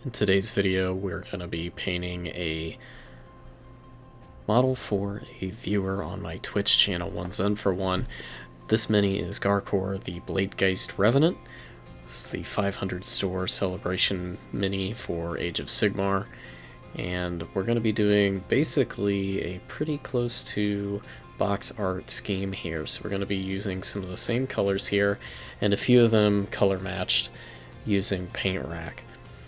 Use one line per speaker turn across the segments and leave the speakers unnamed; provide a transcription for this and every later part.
In today's video, we're going to be painting a model for a viewer on my Twitch channel, One Zen for One. This mini is Garkorr the Bladegheist Revenant. This is the 500 store celebration mini for Age of Sigmar. And we're going to be doing basically a pretty close to box art scheme here. So we're going to be using some of the same colors here, and a few of them color matched using paint rack.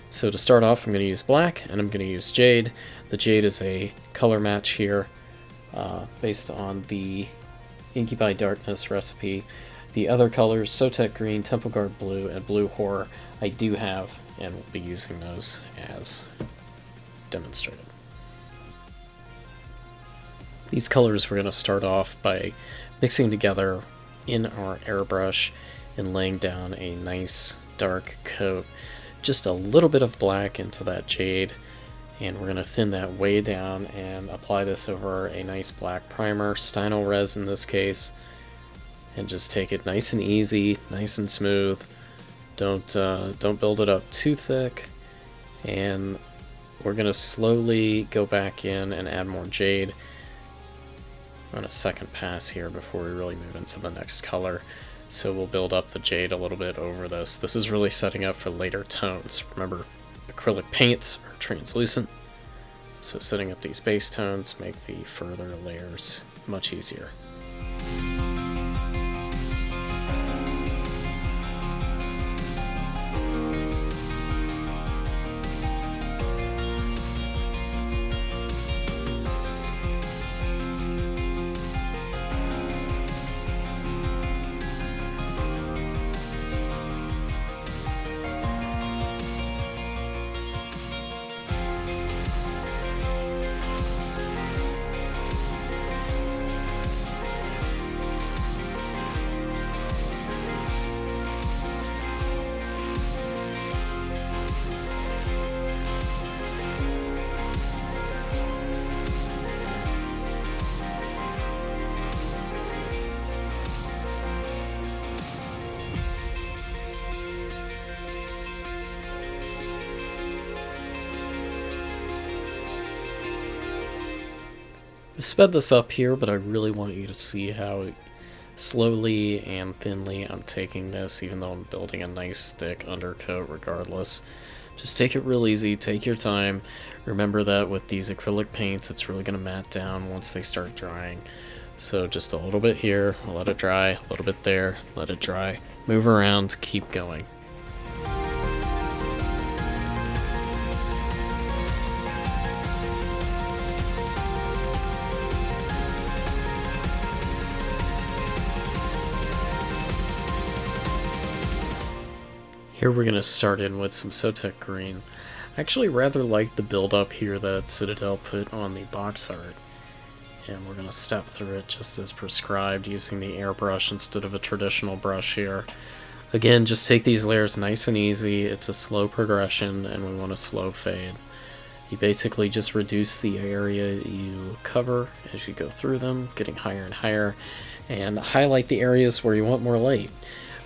So to start off, I'm going to use black, and I'm going to use jade. The jade is a color match here based on the Incubi Darkness recipe. The other colors, Sotek Green, Temple Guard Blue, and Blue Horror, I do have, and we'll be using those as demonstrated. These colors we're going to start off by mixing together in our airbrush and laying down a nice dark coat. Just a little bit of black into that jade, and we're going to thin that way down and apply this over a nice black primer, Stynol Res in this case, and just take it nice and easy, nice and smooth. Don't build it up too thick, and we're going to slowly go back in and add more jade on a second pass here before we really move into the next color. So we'll build up the jade a little bit over this. This is really setting up for later tones. Remember, acrylic paints are translucent, so setting up these base tones make the further layers much easier. I've sped this up here, but I really want you to see how slowly and thinly I'm taking this, even though I'm building a nice thick undercoat regardless. Just take it real easy, take your time. Remember that with these acrylic paints, it's really going to matte down once they start drying. So just a little bit here, let it dry, a little bit there, let it dry. Move around, keep going. Here we're going to start in with some Sotel Green. I actually rather like the build-up here that Citadel put on the box art. And we're going to step through it just as prescribed using the airbrush instead of a traditional brush here. Again, just take these layers nice and easy. It's a slow progression, and we want a slow fade. You basically just reduce the area you cover as you go through them, getting higher and higher, and highlight the areas where you want more light.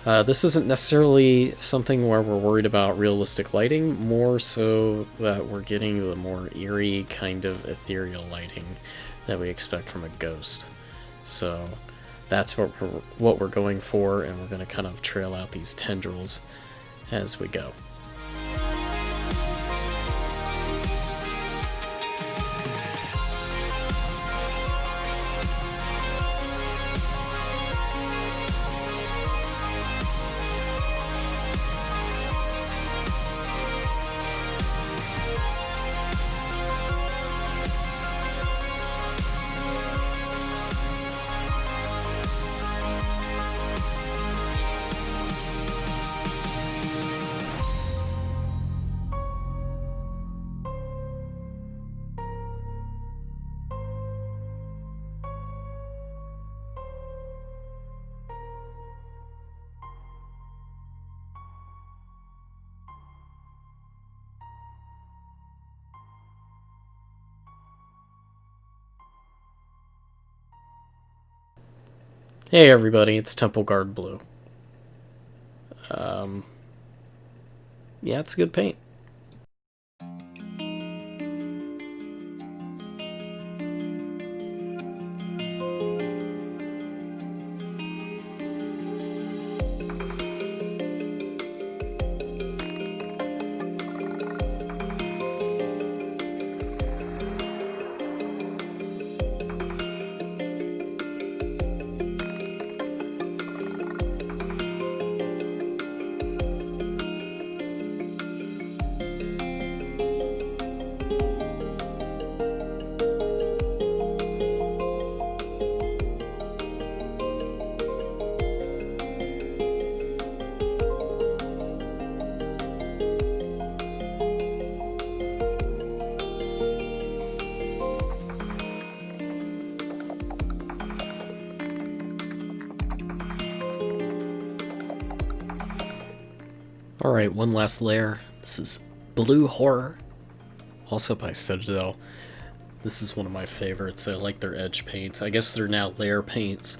This isn't necessarily something where we're worried about realistic lighting, more so that we're getting the more eerie kind of ethereal lighting that we expect from a ghost. So that's what we're going for, and we're going to kind of trail out these tendrils as we go. Hey everybody, it's Temple Guard Blue. Yeah, it's a good paint. Alright, one last layer. This is Blue Horror, also by Citadel. This is one of my favorites. I like their edge paints. I guess they're now layer paints,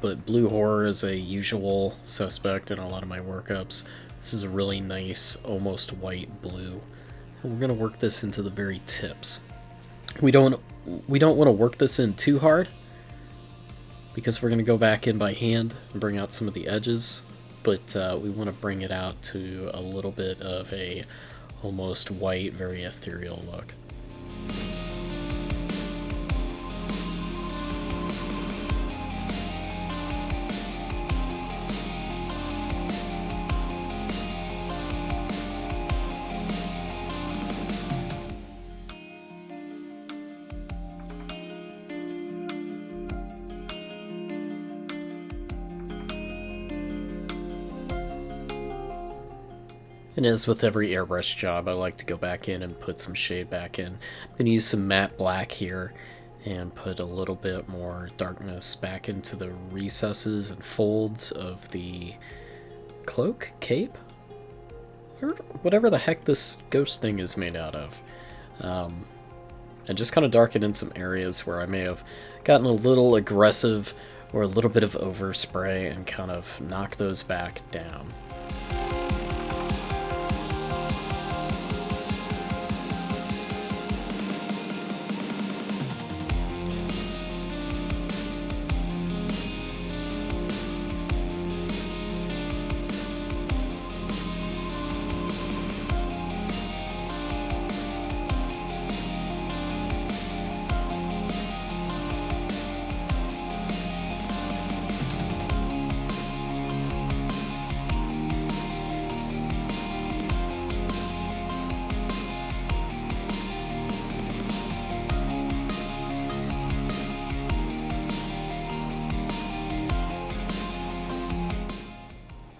but Blue Horror is a usual suspect in a lot of my workups. This is a really nice, almost white blue. And we're going to work this into the very tips. We don't want to work this in too hard, because we're going to go back in by hand and bring out some of the edges, but we want to bring it out to a little bit of a almost white, very ethereal look. And as with every airbrush job, I like to go back in and put some shade back in. I'm going to use some matte black here and put a little bit more darkness back into the recesses and folds of the cloak, cape, or whatever the heck this ghost thing is made out of. And just kind of darken in some areas where I may have gotten a little aggressive or a little bit of overspray and kind of knock those back down.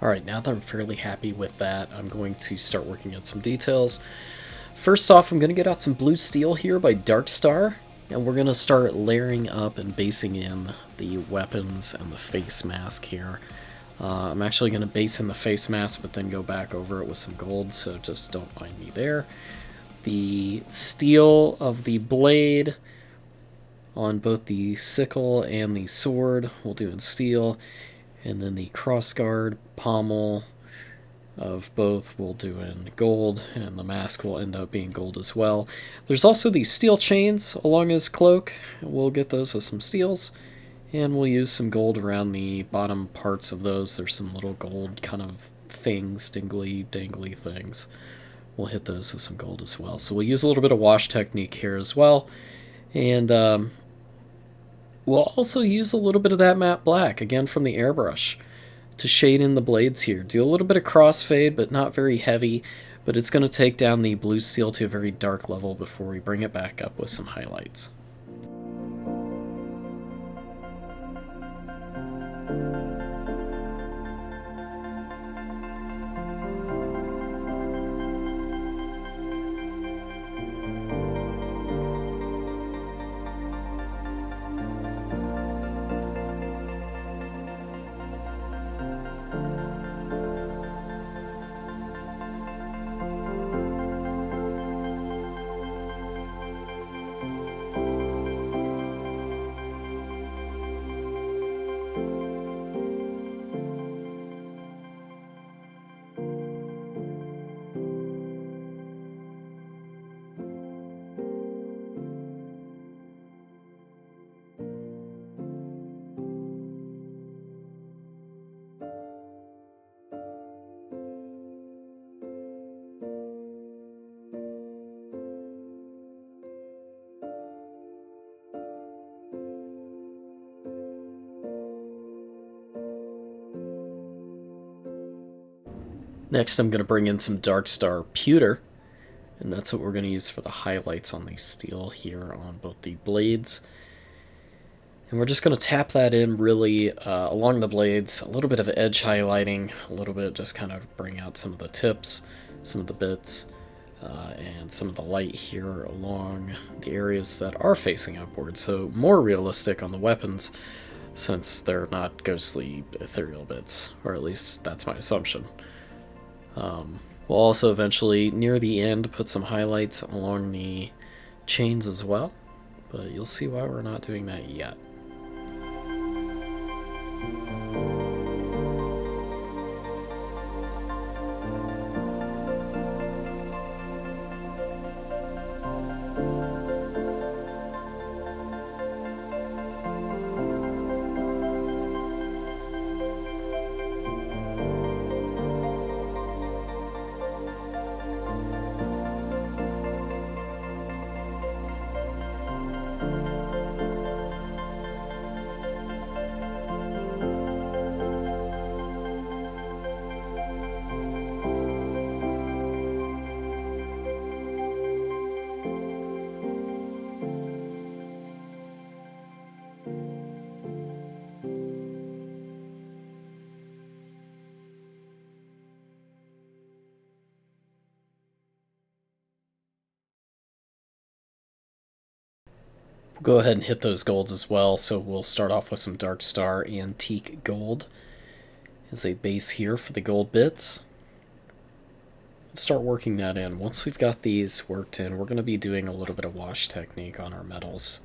Alright, now that I'm fairly happy with that, I'm going to start working on some details. First off, I'm going to get out some blue steel here by Darkstar, and we're going to start layering up and basing in the weapons and the face mask here. I'm actually going to base in the face mask, but then go back over it with some gold, so just don't mind me there. The steel of the blade on both the sickle and the sword we'll do in steel. And then the crossguard pommel of both we'll do in gold, and the mask will end up being gold as well. There's also the steel chains along his cloak. We'll get those with some steels, and we'll use some gold around the bottom parts of those. There's some little gold kind of things, dangly things. We'll hit those with some gold as well. So we'll use a little bit of wash technique here as well. And we'll also use a little bit of that matte black, again from the airbrush, to shade in the blades here. Do a little bit of crossfade, but not very heavy, but it's going to take down the blue steel to a very dark level before we bring it back up with some highlights. Next, I'm going to bring in some Darkstar Pewter, and that's what we're going to use for the highlights on the steel here on both the blades. And we're just going to tap that in really along the blades, a little bit of edge highlighting, a little bit just kind of bring out some of the tips, some of the bits, and some of the light here along the areas that are facing upward. So more realistic on the weapons, since they're not ghostly ethereal bits, or at least that's my assumption. We'll also eventually, near the end, put some highlights along the chains as well, but you'll see why we're not doing that yet. Go ahead and hit those golds as well, so we'll start off with some Darkstar Antique Gold as a base here for the gold bits. Let's start working that in. Once we've got these worked in, we're going to be doing a little bit of wash technique on our metals.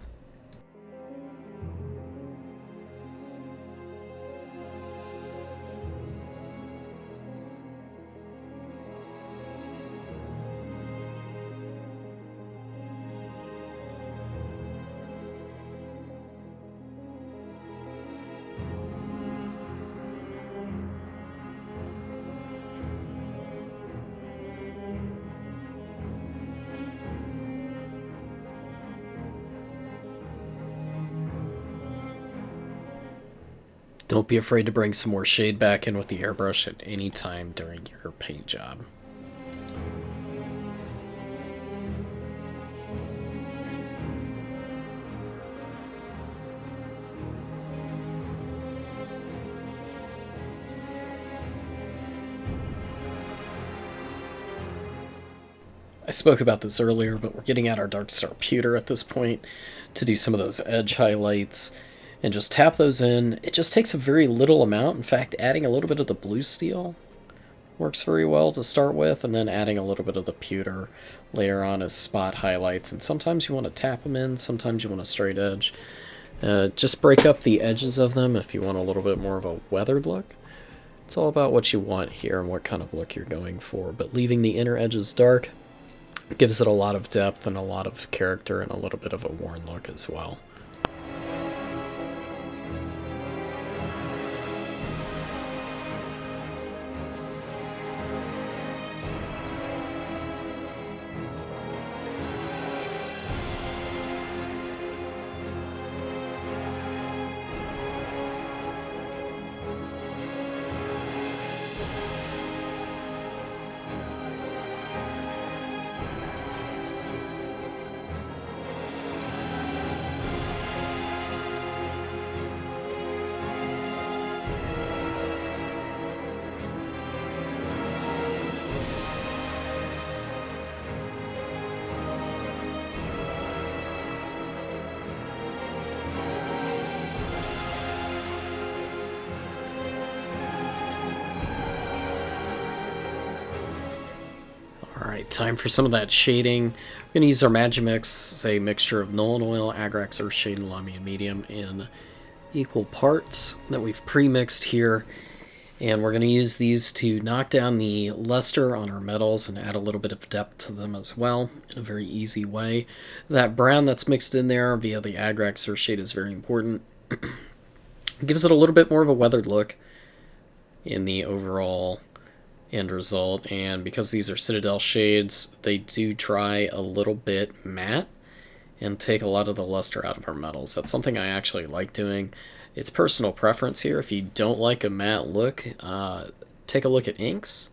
Don't be afraid to bring some more shade back in with the airbrush at any time during your paint job. I spoke about this earlier, but we're getting out our Darkstar Pewter at this point to do some of those edge highlights and just tap those in. It just takes a very little amount. In fact, adding a little bit of the blue steel works very well to start with, and then adding a little bit of the pewter later on as spot highlights. And sometimes you want to tap them in, sometimes you want a straight edge. Just break up the edges of them if you want a little bit more of a weathered look. It's all about what you want here and what kind of look you're going for, but leaving the inner edges dark gives it a lot of depth and a lot of character and a little bit of a worn look as well. Alright, time for some of that shading. We're going to use our Magimix, a mixture of Nuln Oil, Agrax, Earthshade, and Lahmian Medium in equal parts that we've pre-mixed here. And we're going to use these to knock down the luster on our metals and add a little bit of depth to them as well in a very easy way. That brown that's mixed in there via the Agrax Earthshade is very important. It gives it a little bit more of a weathered look in the overall end result, and because these are Citadel shades, they do dry a little bit matte and take a lot of the luster out of our metals. That's something I actually like doing. It's personal preference here. If you don't like a matte look, take a look at inks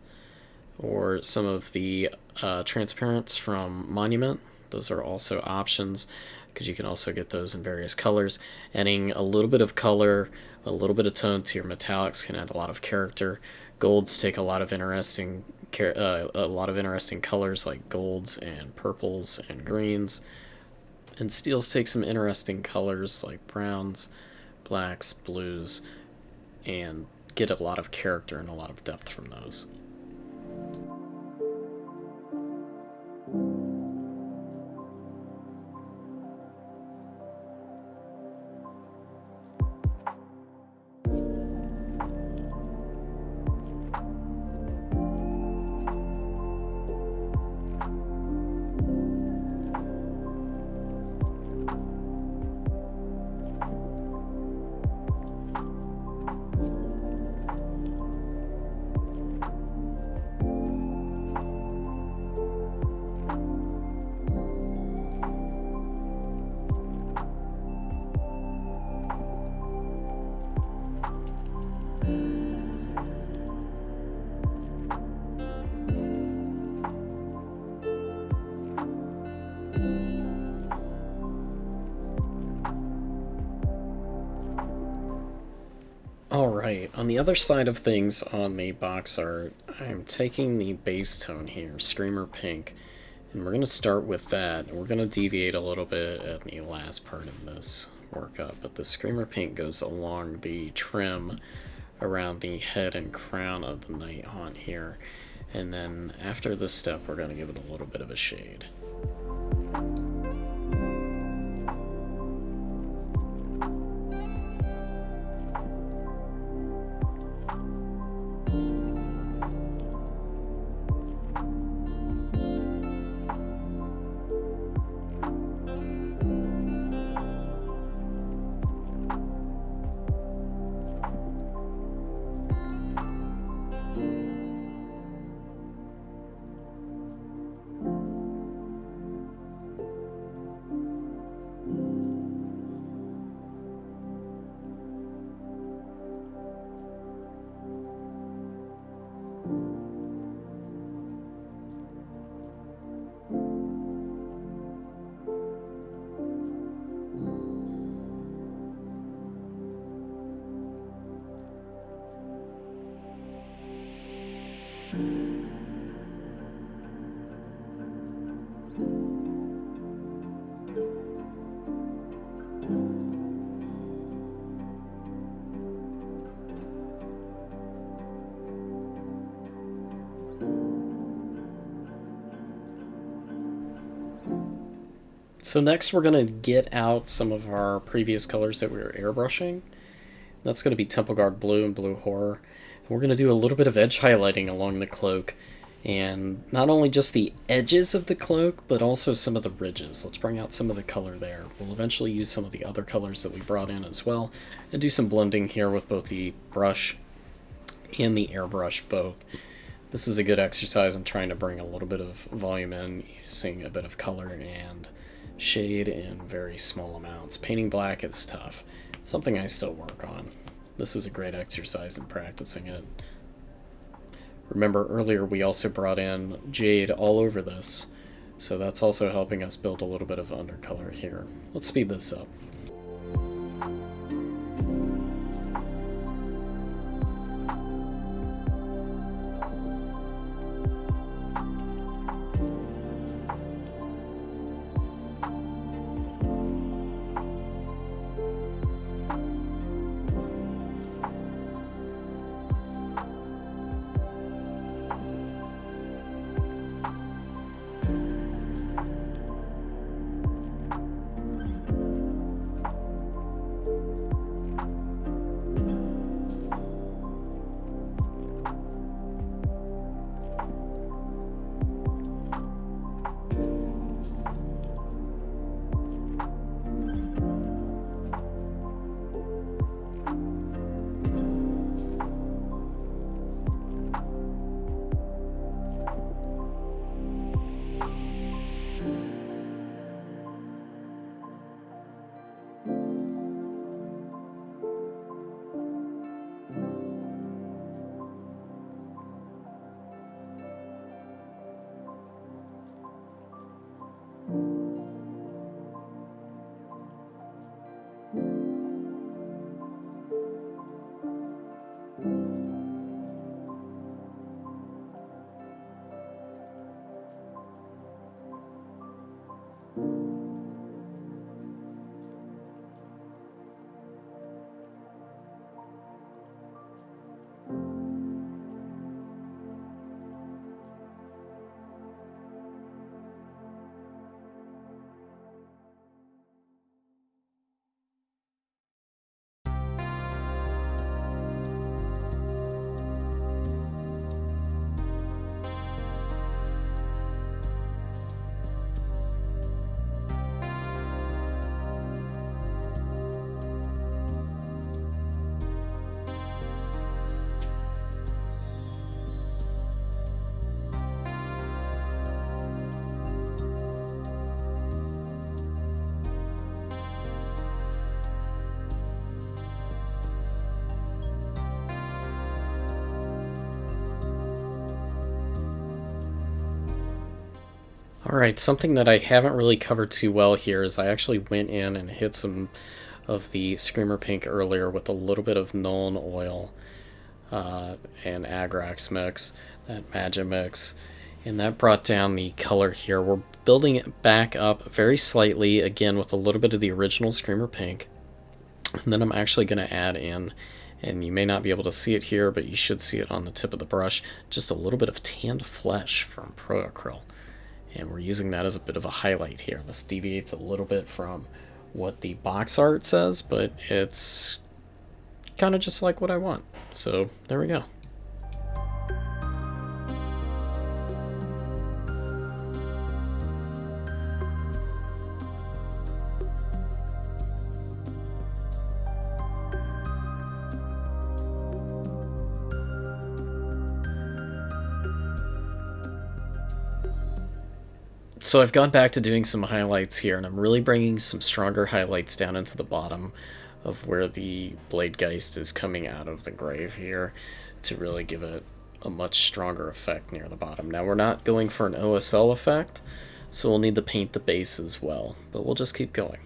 or some of the transparents from Monument. Those are also options because you can also get those in various colors. Adding a little bit of color, a little bit of tone to your metallics can add a lot of character. Golds take a lot of interesting colors like golds and purples and greens, and steels take some interesting colors like browns, blacks, blues, and get a lot of character and a lot of depth from those. Alright, on the other side of things on the box art, I'm taking the base tone here, Screamer Pink, and we're going to start with that. We're going to deviate a little bit at the last part of this workup, but the Screamer Pink goes along the trim around the head and crown of the Nighthaunt here, and then after this step we're going to give it a little bit of a shade. So next we're going to get out some of our previous colors that we were airbrushing. That's going to be Temple Guard Blue and Blue Horror. And we're going to do a little bit of edge highlighting along the cloak. And not only just the edges of the cloak, but also some of the ridges. Let's bring out some of the color there. We'll eventually use some of the other colors that we brought in as well. And do some blending here with both the brush and the airbrush both. This is a good exercise in trying to bring a little bit of volume in, using a bit of color and shade in very small amounts. Painting black is tough. Something I still work on. This is a great exercise in practicing it. Remember earlier we also brought in Jade all over this, so that's also helping us build a little bit of undercolor here. Let's speed this up. Alright, something that I haven't really covered too well here is I actually went in and hit some of the Screamer Pink earlier with a little bit of Nuln Oil and Agrax mix, that Magimix, and that brought down the color here. We're building it back up very slightly, again with a little bit of the original Screamer Pink. And then I'm actually going to add in, and you may not be able to see it here, but you should see it on the tip of the brush, just a little bit of tanned flesh from Pro Acryl. And we're using that as a bit of a highlight here. This deviates a little bit from what the box art says, but it's kind of just like what I want. So there we go. So I've gone back to doing some highlights here, and I'm really bringing some stronger highlights down into the bottom of where the Bladegheist is coming out of the grave here to really give it a much stronger effect near the bottom. Now we're not going for an OSL effect, so we'll need to paint the base as well, but we'll just keep going.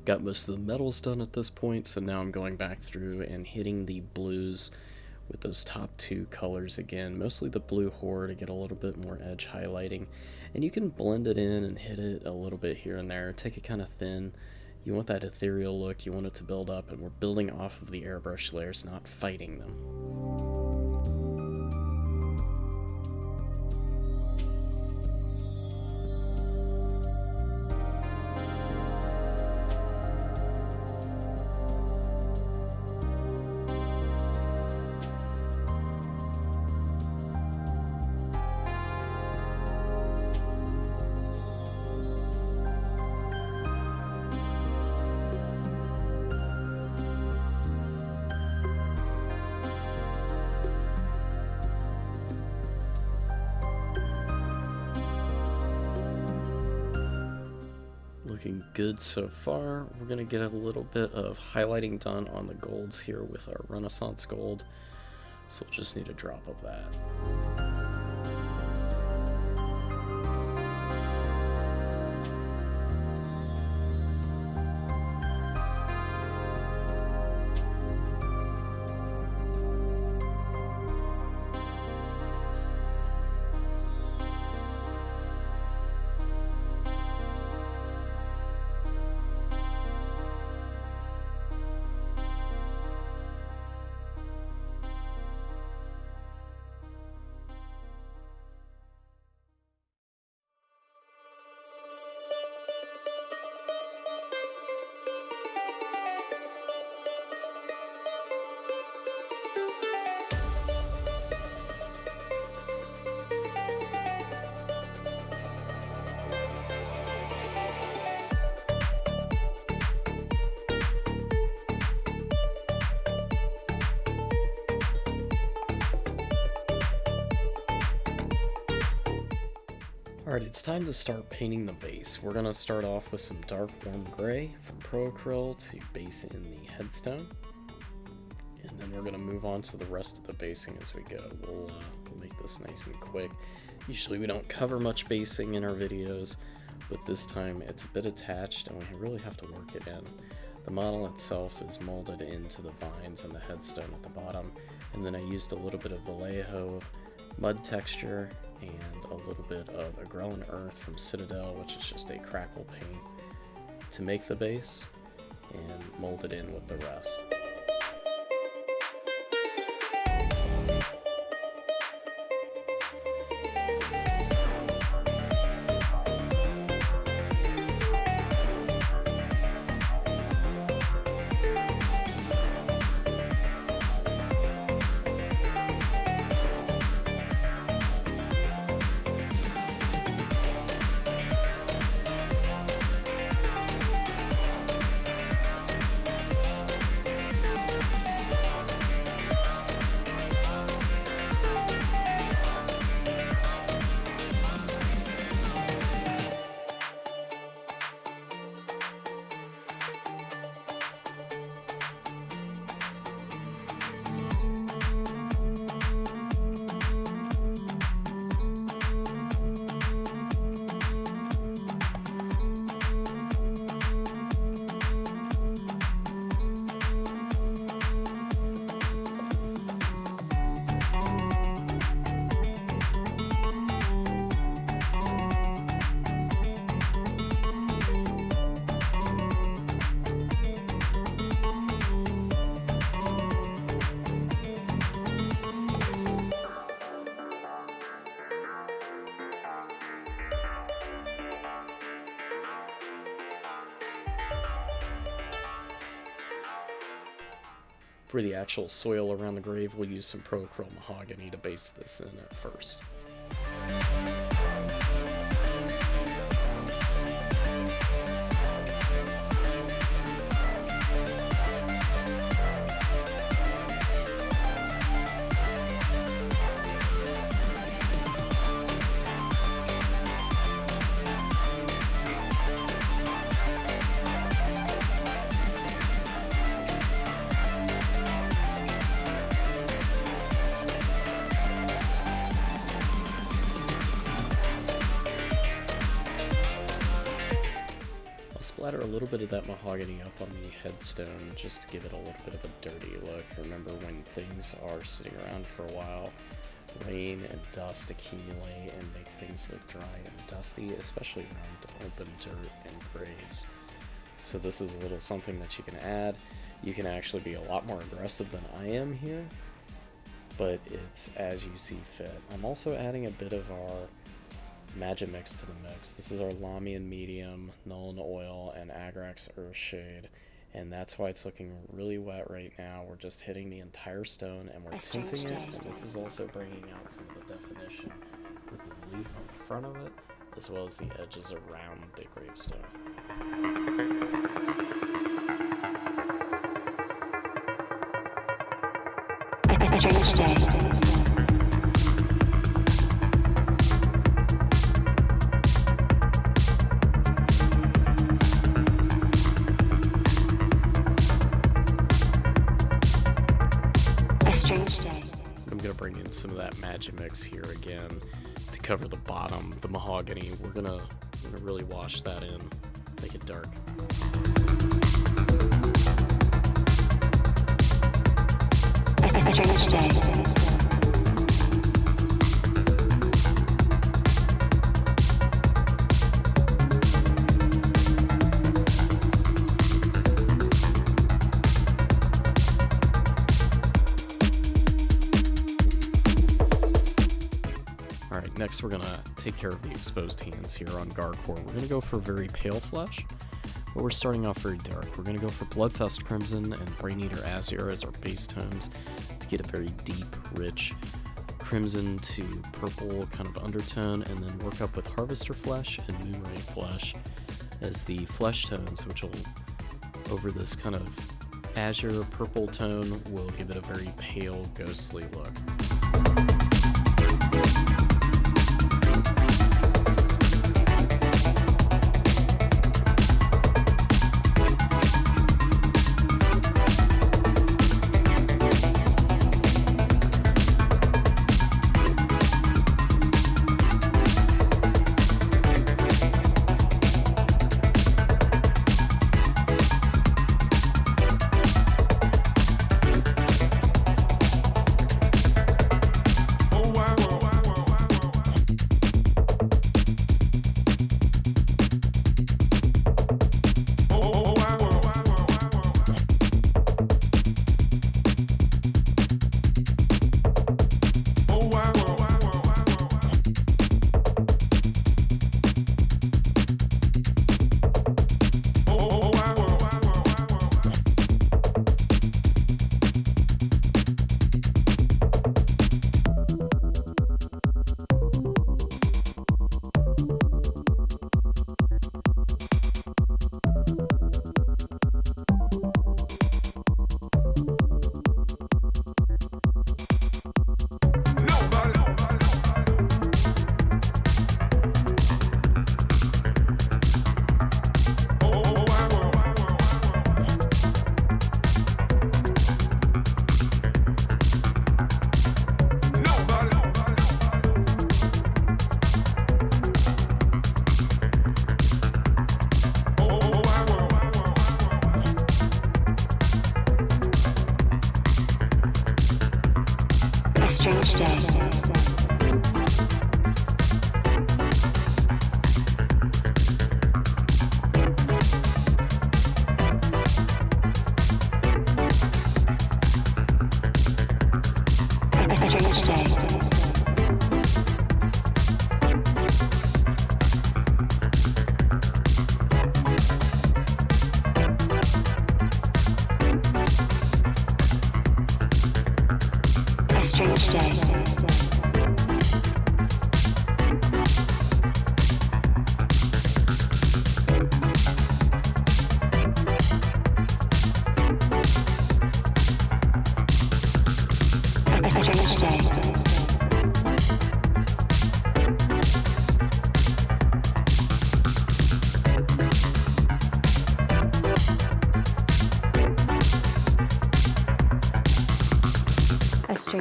Got most of the metals done at this point, so now I'm going back through and hitting the blues with those top two colors again, mostly the blue Horror to get a little bit more edge highlighting. And you can blend it in and hit it a little bit here and there, take it kind of thin. You want that ethereal look, you want it to build up, and we're building off of the airbrush layers, not fighting them. Looking good so far. We're going to get a little bit of highlighting done on the golds here with our Renaissance gold, so we'll just need a drop of that. Alright, it's time to start painting the base. We're going to start off with some dark warm gray from Pro Acryl to base in the headstone. And then we're going to move on to the rest of the basing as we go. We'll make this nice and quick. Usually we don't cover much basing in our videos, but this time it's a bit attached and we really have to work it in. The model itself is molded into the vines and the headstone at the bottom, and then I used a little bit of Vallejo mud texture and a little bit of Acryl Earth from Citadel, which is just a crackle paint, to make the base and mold it in with the rest. For the actual soil around the grave, we'll use some Acryl Mahogany to base this in at first. Splatter a little bit of that mahogany up on the headstone just to give it a little bit of a dirty look. Remember, when things are sitting around for a while, rain and dust accumulate and make things look dry and dusty, especially around open dirt and graves. So this is a little something that you can add. You can actually be a lot more aggressive than I am here, but it's as you see fit. I'm also adding a bit of our Magimix to the mix. This is our Lahmian medium, Nuln Oil, and Agrax Earthshade, and that's why it's looking really wet right now. We're just hitting the entire stone and we're tinting it, and this is also bringing out some of the definition with the leaf on the front of it, as well as the edges around the gravestone. Bring in some of that Magimix here again to cover the bottom, the mahogany. We're gonna really wash that in, make it dark. Next, we're going to take care of the exposed hands here on Garkorr. We're going to go for very pale flesh, but we're starting off very dark. We're going to go for Bloodfest Crimson and Braineater Azure as our base tones to get a very deep, rich crimson to purple kind of undertone, and then work up with Harvester Flesh and Moonray Flesh as the flesh tones, which will, over this kind of azure purple tone, will give it a very pale, ghostly look.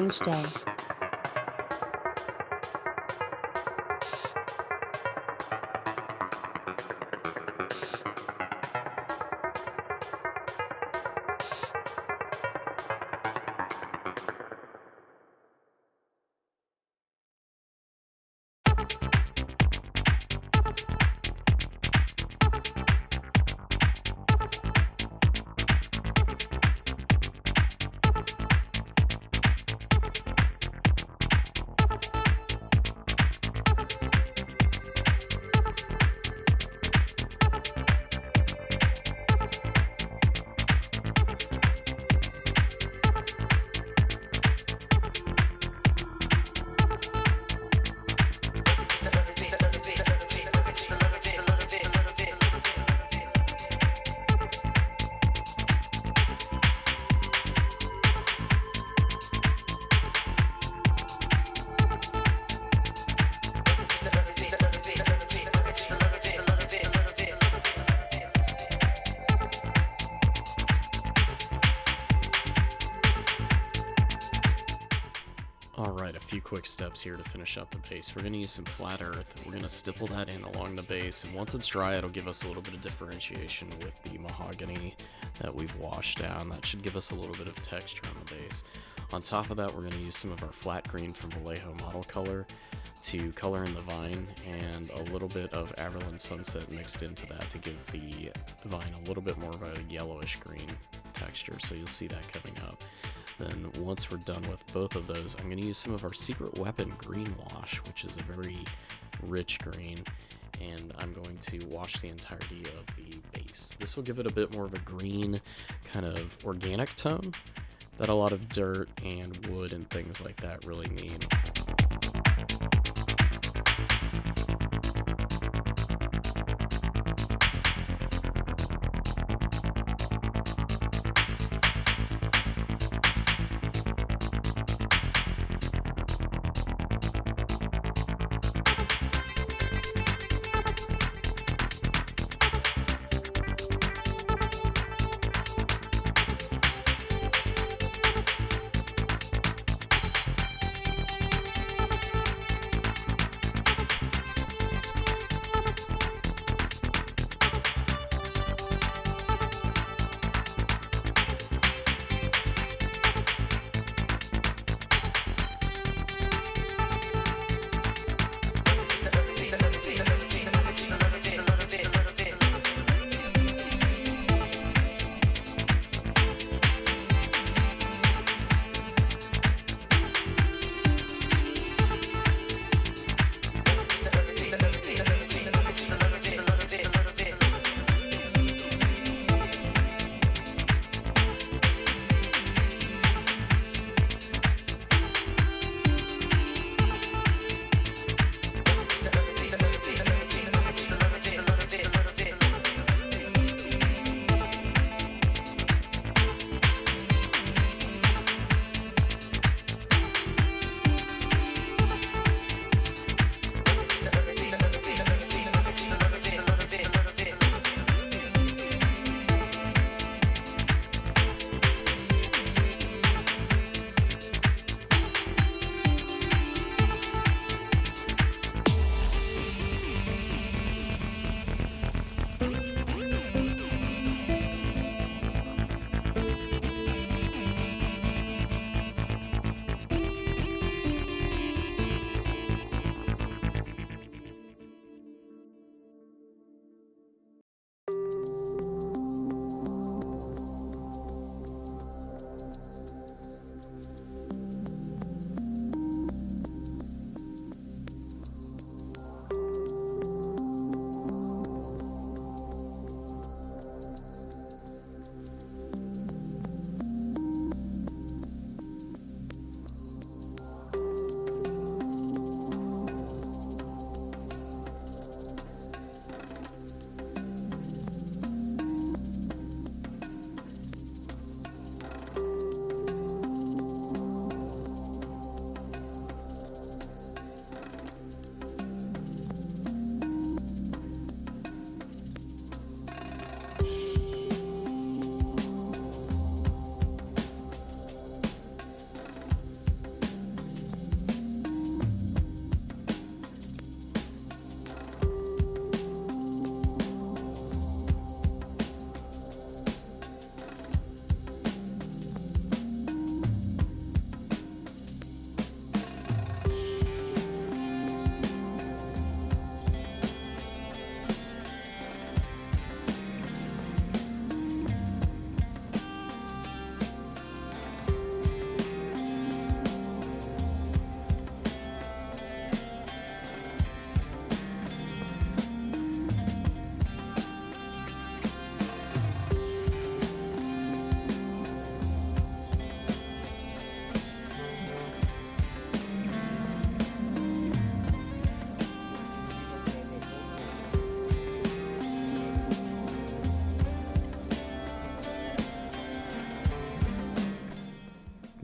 strange day.
Alright, a few quick steps here to finish up the base. We're going to use some flat earth. We're going to stipple that in along the base, and once it's dry, it'll give us a little bit of differentiation with the mahogany that we've washed down. That should give us a little bit of texture on the base. On top of that, we're going to use some of our flat green from Vallejo model color to color in the vine, and a little bit of Averland Sunset mixed into that to give the vine a little bit more of a yellowish green texture, so you'll see that coming up. Then once we're done with both of those, I'm going to use some of our Secret Weapon Green Wash, which is a very rich green, and I'm going to wash the entirety of the base. This will give it a bit more of a green, kind of organic tone that a lot of dirt and wood and things like that really need.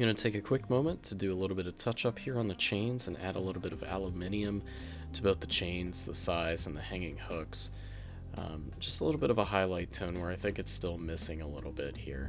going to take a quick moment to do a little bit of touch up here on the chains and add a little bit of aluminium to both the chains, the size, and the hanging hooks. Just a little bit of a highlight tone where I think it's still missing a little bit here.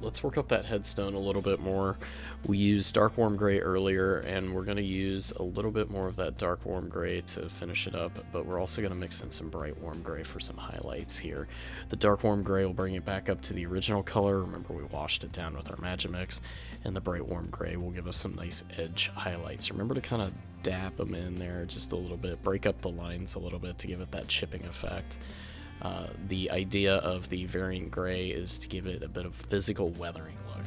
Let's work up that headstone a little bit more. We used dark warm gray earlier, and we're going to use a little bit more of that dark warm gray to finish it up, but we're also going to mix in some bright warm gray for some highlights here. The dark warm gray will bring it back up to the original color. Remember, we washed it down with our Magimix, and the bright warm gray will give us some nice edge highlights. Remember to kind of dab them in there just a little bit, break up the lines a little bit to give it that chipping effect. The idea of the variant gray is to give it a bit of physical weathering look.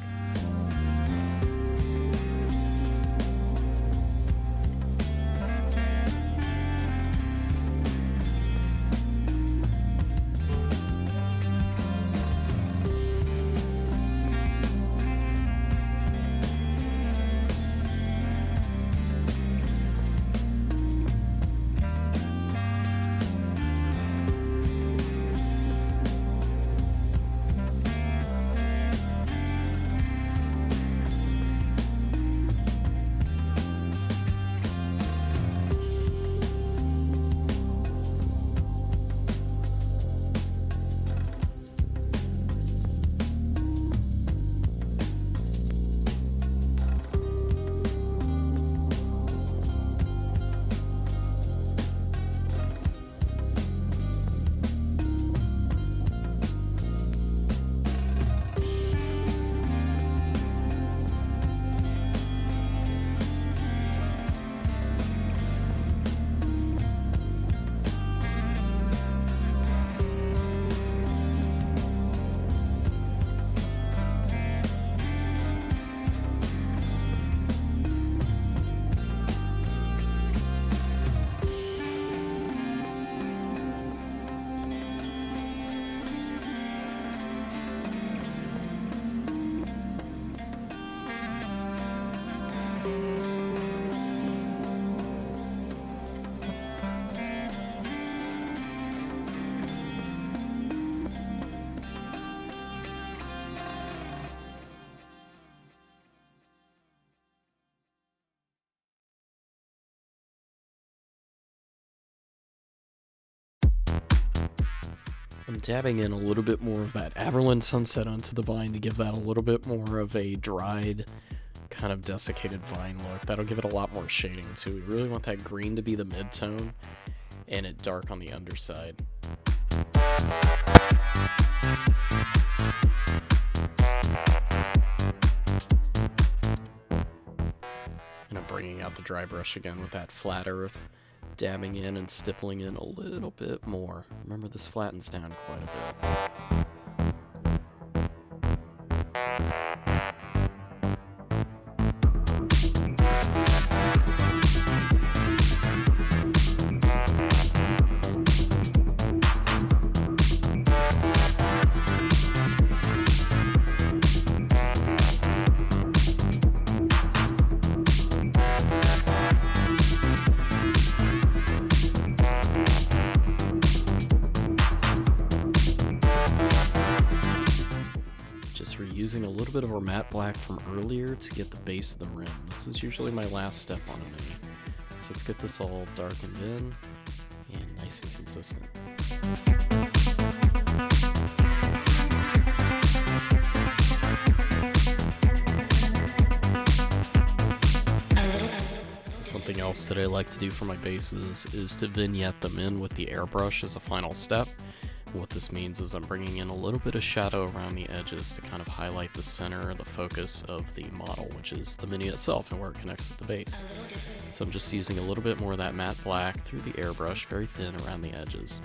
I'm dabbing in a little bit more of that Averland Sunset onto the vine to give that a little bit more of a dried, kind of desiccated vine look. That'll give it a lot more shading too. We really want that green to be the mid-tone and it dark on the underside. And I'm bringing out the dry brush again with that flat earth, dabbing in and stippling in a little bit more. Remember, this flattens down quite a bit. Using a little bit of our matte black from earlier to get the base of the rim. This is usually my last step on a mini. So let's get this all darkened in and nice and consistent. Something else that I like to do for my bases is to vignette them in with the airbrush as a final step. What this means is I'm bringing in a little bit of shadow around the edges to kind of highlight the center or the focus of the model, which is the mini itself and where it connects to the base. So I'm just using a little bit more of that matte black through the airbrush, very thin around the edges.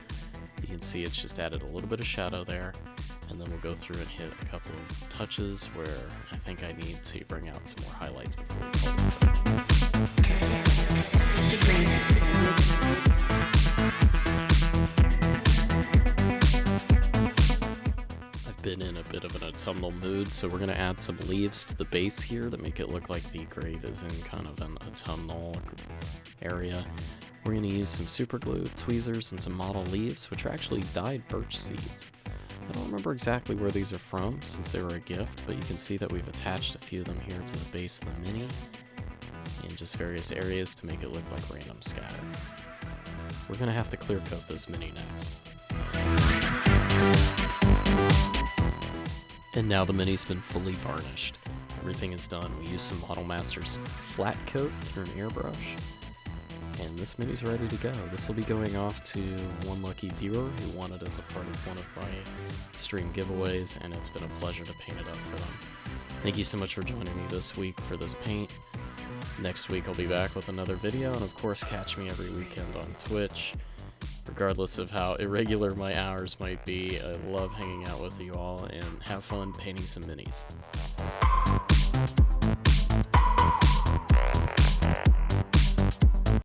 You can see it's just added a little bit of shadow there, and then we'll go through and hit a couple of touches where I think I need to bring out some more highlights before we call this been in a bit of an autumnal mood, so we're going to add some leaves to the base here to make it look like the grave is in kind of an autumnal area. We're going to use some Superglue Tweezers and some Model Leaves, which are actually dyed birch seeds. I don't remember exactly where these are from since they were a gift, but you can see that we've attached a few of them here to the base of the mini in just various areas to make it look like random scatter. We're going to have to clear coat this mini next. And now the mini's been fully varnished. Everything is done. We use some Model Master's flat coat through an airbrush, and this mini's ready to go. This will be going off to one lucky viewer who won it as a part of one of my stream giveaways, and it's been a pleasure to paint it up for them. Thank you so much for joining me this week for this paint. Next week I'll be back with another video, and of course catch me every weekend on Twitch. Regardless of how irregular my hours might be, I love hanging out with you all and have fun painting some minis.